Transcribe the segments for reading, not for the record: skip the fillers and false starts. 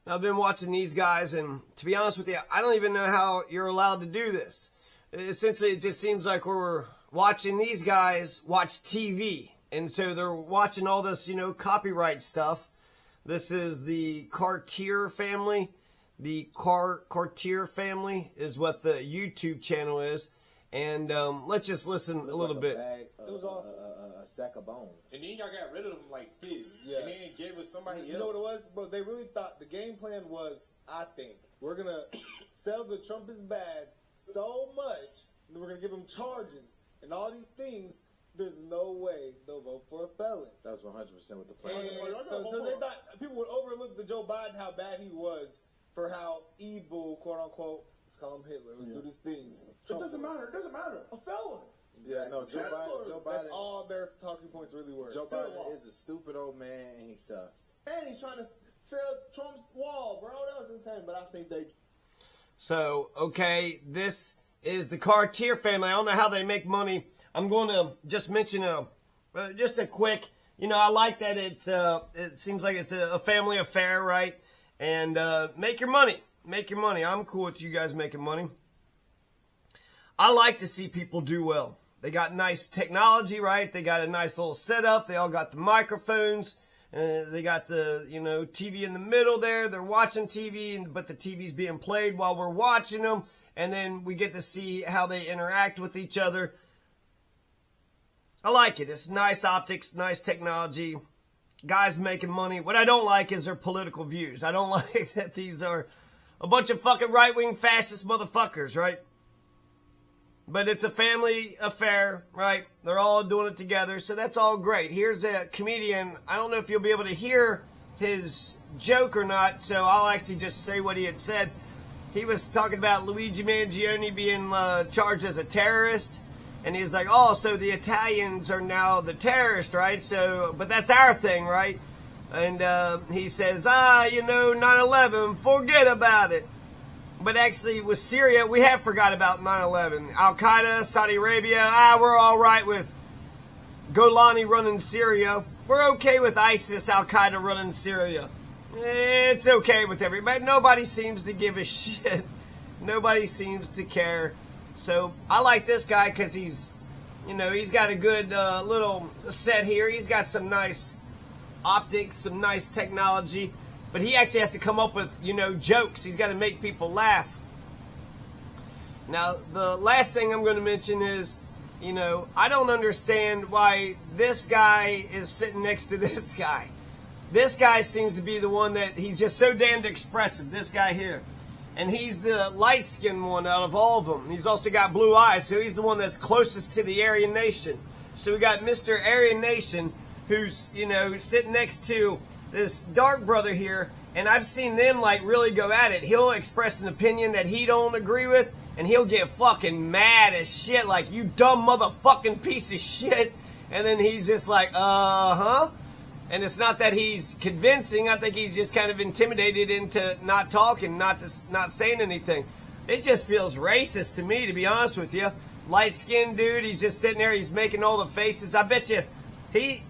I've been watching these guys, and to be honest with you, I don't even know how you're allowed to do this. Essentially, it just seems like we're watching these guys watch TV. And so they're watching all this, copyright stuff. This is the Cartier family. The Cartier family is what the YouTube channel is. And let's just listen a little bit. It was all a sack of bones. And then y'all got rid of them like this. Yeah. And then gave it somebody else. You know what it was? But they really thought the game plan was, I think, we're going to sell the Trump is bad so much that we're going to give them charges and all these things. There's no way they'll vote for a felon. That was 100% what the plan was. So they thought people would overlook the Joe Biden, how bad he was, for how evil, quote unquote, let's call him Hitler. Let's do these things. It doesn't matter. It doesn't matter. A felon. Yeah, no, Joe Biden. That's all their talking points really were. Joe Biden is a stupid old man, and he sucks. And he's trying to sell Trump's wall, bro. That was insane. But I think they. So, okay, this is the Cartier family. I don't know how they make money. I'm going to just mention just a quick, I like that it seems like it's a family affair, right? And make your money. Make your money. I'm cool with you guys making money. I like to see people do well. They got nice technology, right? They got a nice little setup. They all got the microphones. They got the, TV in the middle there. They're watching TV, but the TV's being played while we're watching them. And then we get to see how they interact with each other. I like it. It's nice optics, nice technology. Guys making money. What I don't like is their political views. I don't like that these are a bunch of fucking right-wing fascist motherfuckers, right? But it's a family affair, right? They're all doing it together, so that's all great. Here's a comedian. I don't know if you'll be able to hear his joke or not, so I'll actually just say what he had said. He was talking about Luigi Mangione being charged as a terrorist. And he's like, oh, so the Italians are now the terrorists, right? So, but that's our thing, right? And he says, 9/11, forget about it. But actually, with Syria, we have forgot about 9/11. Al-Qaeda, Saudi Arabia, we're all right with Golani running Syria. We're okay with ISIS, Al-Qaeda running Syria. It's okay with everybody. Nobody seems to give a shit. Nobody seems to care. So I like this guy because he's got a good little set here. He's got some nice optics, some nice technology. But he actually has to come up with, jokes. He's got to make people laugh. Now, the last thing I'm going to mention is, I don't understand why this guy is sitting next to this guy. This guy seems to be the one that he's just so damned expressive, this guy here. And he's the light-skinned one out of all of them. He's also got blue eyes, so he's the one that's closest to the Aryan Nation. So we got Mr. Aryan Nation, who's, sitting next to this dark brother here, and I've seen them, really go at it. He'll express an opinion that he don't agree with, and he'll get fucking mad as shit, like, you dumb motherfucking piece of shit. And then he's just like, uh-huh. And it's not that he's convincing. I think he's just kind of intimidated into not talking, not saying anything. It just feels racist to me, to be honest with you. Light-skinned dude, he's just sitting there, he's making all the faces. I bet you,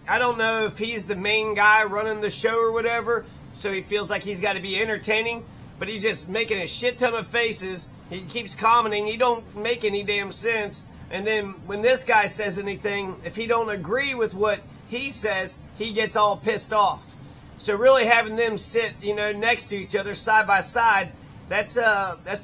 I don't know if he's the main guy running the show or whatever, so he feels like he's got to be entertaining, but he's just making a shit ton of faces. He keeps commenting, he don't make any damn sense. And then when this guy says anything, if he don't agree with what he says, he gets all pissed off. So really having them sit, next to each other, side by side, that's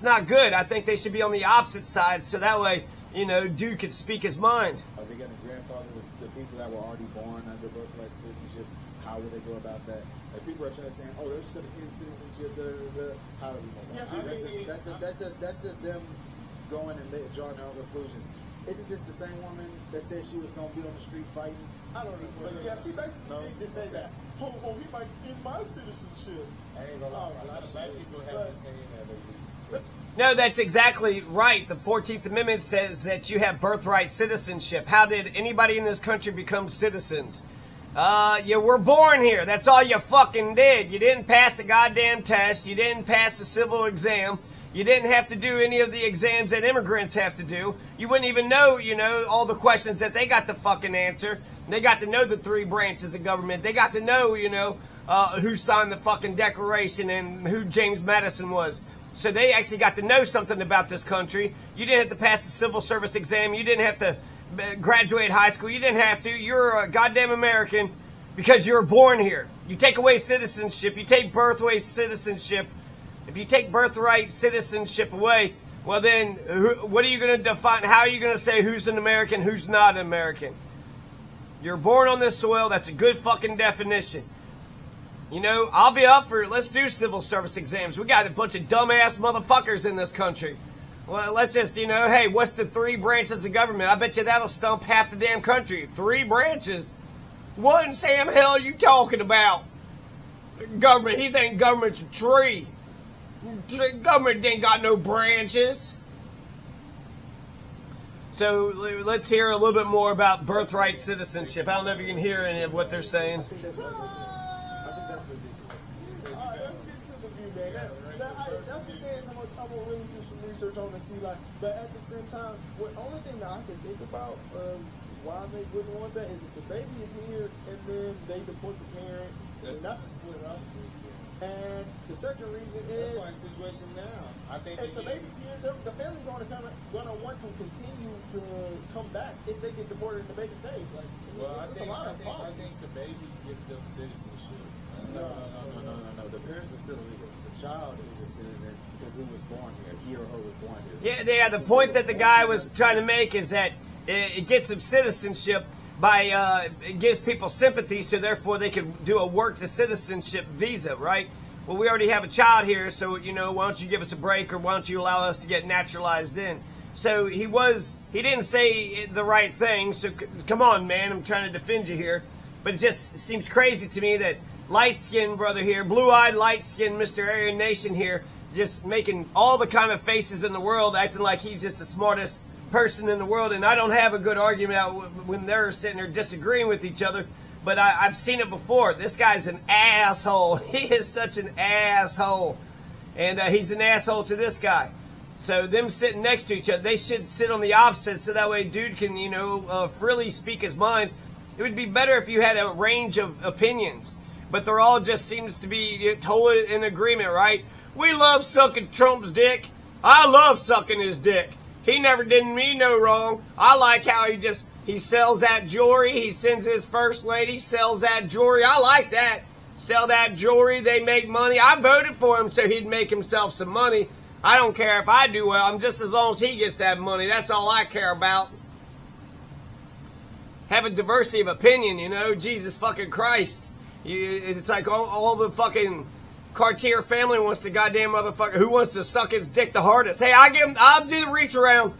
not good. I think they should be on the opposite side, so that way, dude could speak his mind. Are they going to grandfather the people that were already born under birthright citizenship? How would they go about that? Like people are trying to say, oh, they're just going to end citizenship. How do we know that? That's just them going and drawing their own conclusions. Isn't this the same woman that said she was going to be on the street fighting? I don't know. But yeah, she basically did say that. Oh, he might get my citizenship. I ain't gonna lie. A lot of black people have been saying that. No, that's exactly right. The 14th Amendment says that you have birthright citizenship. How did anybody in this country become citizens? You were born here. That's all you fucking did. You didn't pass a goddamn test. You didn't pass a civil exam. You didn't have to do any of the exams that immigrants have to do. You wouldn't even know, all the questions that they got to fucking answer. They got to know the three branches of government. They got to know, who signed the fucking Declaration and who James Madison was. So they actually got to know something about this country. You didn't have to pass the civil service exam. You didn't have to graduate high school. You didn't have to. You're a goddamn American because you were born here. You take away citizenship. You take birthright citizenship. If you take birthright citizenship away, well then, what are you going to define? How are you going to say who's an American, who's not an American? You're born on this soil. That's a good fucking definition. You know, I'll be up for it. Let's do civil service exams. We got a bunch of dumbass motherfuckers in this country. Well, let's just, you know, hey, what's the 3 branches of government? I bet you that'll stump half the damn country. 3 branches? What in Sam hell are you talking about? Government, he think government's a tree. Government ain't got no branches. So let's hear a little bit more about birthright citizenship. I don't know if you can hear any of what they're saying. I think that's ridiculous. Let's get to the view, man. That's the stance I'm gonna really do some research on and see, like, but at the same time, the only thing that I can think about why they wouldn't want that is if the baby is here and then they deport the parent, that's a split up. And the second reason is That's my situation now. I think if the baby's here, the family's gonna want to continue to come back if they get deported and the baby stays. Like, I it's a lot of problems. think the baby gives them citizenship. No. The parents are still illegal. The child is a citizen because he was born here. He or her was born here. Yeah, the point that the guy was trying to make is that it gets them citizenship by it gives people sympathy, so therefore they can do a work to citizenship visa, right? Well, we already have a child here, so, you know, why don't you give us a break, or why don't you allow us to get naturalized in? So he didn't say the right thing, so come on, man, I'm trying to defend you here. But it just seems crazy to me that light-skinned brother here, blue-eyed, light-skinned Mr. Aryan Nation here, just making all the kind of faces in the world, acting like he's just the smartest person in the world, and I don't have a good argument out when they're sitting there disagreeing with each other, but I've seen it before. This guy's an asshole. He is such an asshole, and he's an asshole to this guy. So them sitting next to each other, they should sit on the opposite, so that way dude can, you know, freely speak his mind. It would be better if you had a range of opinions, but they're all just seems to be totally in agreement, right? We love sucking Trump's dick. I love sucking his dick. He never did me no wrong. I like how he sells that jewelry. He sends his first lady, sells that jewelry. I like that. Sell that jewelry. They make money. I voted for him so he'd make himself some money. I don't care if I do well. I'm just as long as he gets that money. That's all I care about. Have a diversity of opinion, you know. Jesus fucking Christ. It's like all the fucking Cartier family wants the goddamn motherfucker who wants to suck his dick the hardest. Hey, I'll do the reach around.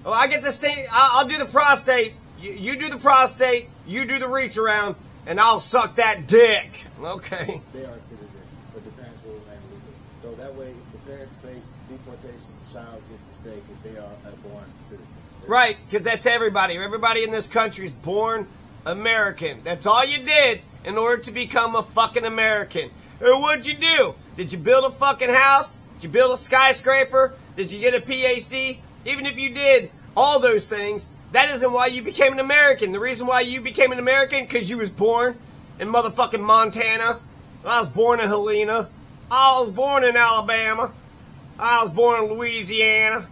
Oh, I get this thing. I'll do the prostate. You do the prostate. You do the reach around, and I'll suck that dick. Okay. They are a citizen, but the parents will remain legal. So that way, if the parents face deportation, the child gets to stay because they are a born citizen. Right, because that's everybody. Everybody in this country is born American. That's all you did in order to become a fucking American. What'd you do? Did you build a fucking house? Did you build a skyscraper? Did you get a PhD? Even if you did all those things, that isn't why you became an American. The reason why you became an American, because you was born in motherfucking Montana. I was born in Helena. I was born in Alabama. I was born in Louisiana.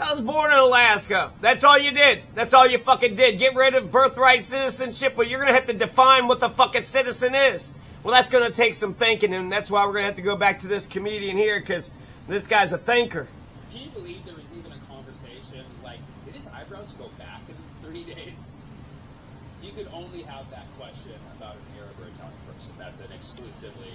I was born in Alaska. That's all you did. That's all you fucking did. Get rid of birthright citizenship, but you're going to have to define what the fucking citizen is. Well, that's going to take some thinking, and that's why we're going to have to go back to this comedian here, because this guy's a thinker. Can you believe there was even a conversation, like, did his eyebrows go back in 3 days? You could only have that question about an Arab or Italian person. That's an exclusively